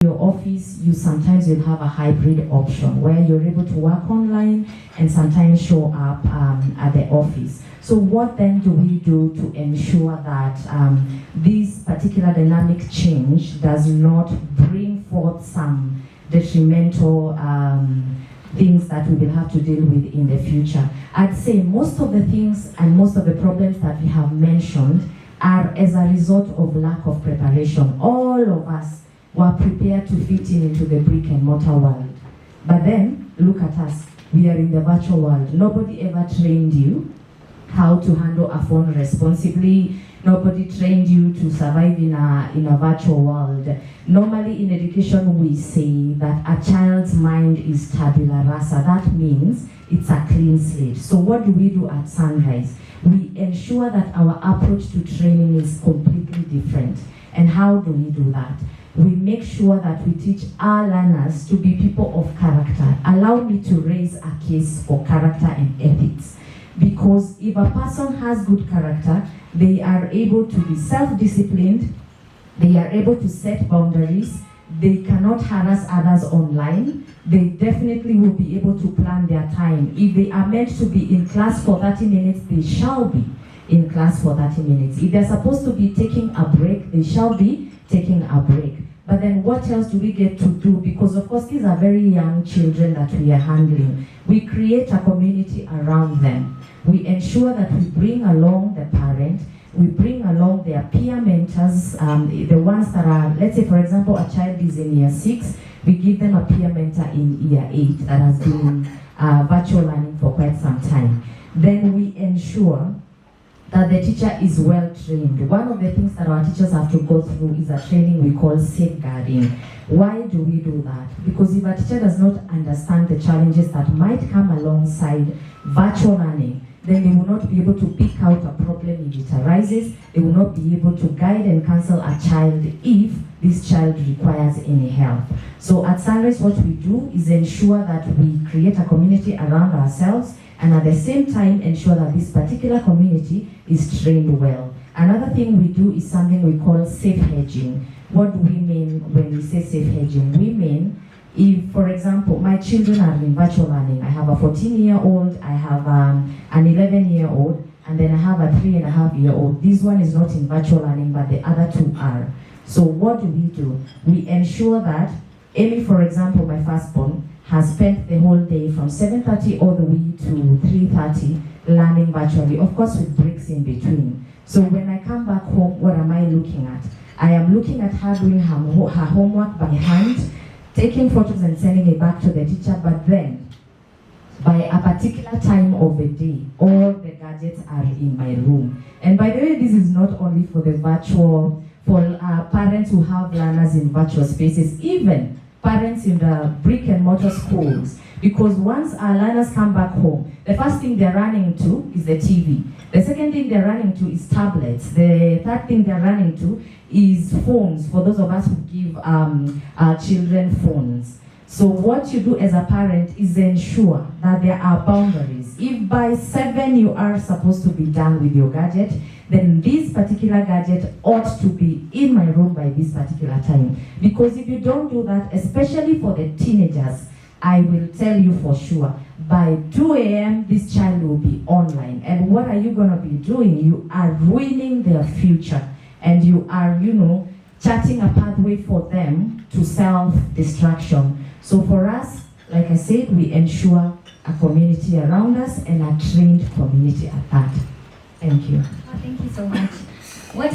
your office, sometimes you'll have a hybrid option where you're able to work online and sometimes show up at the office. So what then do we do to ensure that this particular dynamic change does not bring forth some detrimental things that we will have to deal with in the future? I'd say most of the things and most of the problems that we have mentioned are as a result of lack of preparation. All of us were prepared to fit into the brick and mortar world. But then, look at us. We are in the virtual world. Nobody ever trained you how to handle a phone responsibly. Nobody trained you to survive in a virtual world. Normally in education we say that a child's mind is tabula rasa. That means it's a clean slate. So what do we do at Sunrise? We ensure that our approach to training is completely different. And how do we do that? We make sure that we teach our learners to be people of character. Allow me to raise a case for character and ethics. Because if a person has good character, they are able to be self-disciplined, they are able to set boundaries, they cannot harass others online, they definitely will be able to plan their time. If they are meant to be in class for 30 minutes, they shall be in class for 30 minutes. If they're supposed to be taking a break, they shall be taking a break. But then what else do we get to do? Because of course these are very young children that we are handling. We create a community around them. We ensure that we bring along the parent, we bring along their peer mentors, the ones that are, let's say for example, a child is in year 6, we give them a peer mentor in year 8 that has been virtual learning for quite some time. Then we ensure that the teacher is well trained. One of the things that our teachers have to go through is a training we call safeguarding. Why do we do that? Because if a teacher does not understand the challenges that might come alongside virtual learning, then they will not be able to pick out a problem if it arises. They will not be able to guide and counsel a child if this child requires any help. So at Sunrise, what we do is ensure that we create a community around ourselves and at the same time ensure that this particular community is trained well. Another thing we do is something we call safe hedging. What do we mean when we say safe hedging? We mean if, for example, my children are in virtual learning, I have a 14-year-old, I have an 11-year-old, and then I have a 3.5-year-old. This one is not in virtual learning, but the other two are. So what do? We ensure that Amy, for example, my firstborn, has spent the whole day from 7:30 all the way to 3:30 learning virtually, of course with breaks in between. So when I come back home, what am I looking at? I am looking at her doing her homework by hand, taking photos and sending it back to the teacher, but then by a particular time of the day, all the gadgets are in my room. And by the way, this is not only for the virtual, for parents who have learners in virtual spaces, even parents in the brick and mortar schools, because once our learners come back home, the first thing they're running to is the TV. The second thing they're running to is tablets. The third thing they're running to is phones, for those of us who give our children phones. So what you do as a parent is ensure that there are boundaries. If by 7 you are supposed to be done with your gadget, then this particular gadget ought to be in my room by this particular time. Because if you don't do that, especially for the teenagers, I will tell you for sure, by 2 a.m. this child will be online. And what are you going to be doing? You are ruining their future. And you are, charting a pathway for them to self-destruction. So for us, like I said, we ensure a community around us and a trained community at that. Thank you. Thank you so much.